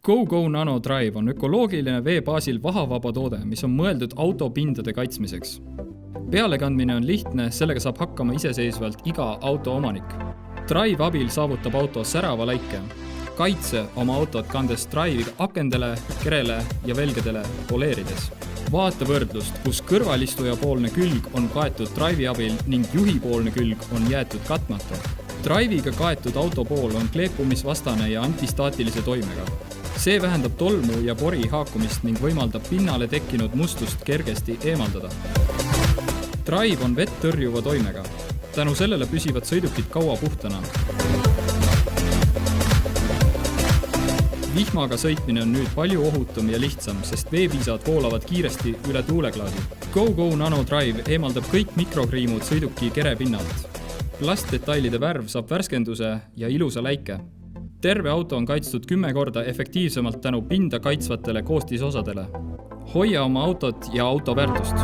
GoGo Nano Drive on ökoloogiline vee baasil vahavaba toode, mis on mõeldud autopindade kaitsmiseks. Pealekandmine on lihtne, sellega saab hakkama iseseisvalt iga auto omanik. Drive abil saavutab auto särava läike. Kaitse oma autot kandes Drive'i akendele, kerele ja velgedele poleerides. Vaata võrdlust, kus kõrvalistuja poolne külg on kaetud Drive'i abil ning juhi poolne külg on jäetud katmata. Drive'iga kaetud auto pool on kleepumisvastane ja antistaatilise toimega. See vähendab tolmu ja pori haakumist ning võimaldab pinnale tekkinud mustust kergesti eemaldada. Drive on vett tõrjuva toimega. Tänu sellele püsivad sõidukid kaua puhtana. Vihmaga sõitmine on nüüd palju ohutum ja lihtsam, sest veepiisad voolavad kiiresti üle tuuleklaasi. GoGo Nano Drive eemaldab kõik mikrokriimud sõiduki kere pinnalt. Plastdetailide värv saab värskenduse ja ilusa läike. Terve auto on kaitstud 10 korda efektiivsemalt tänu pinda kaitsvatele koostisosadele. Hoia oma autot ja auto väärtust!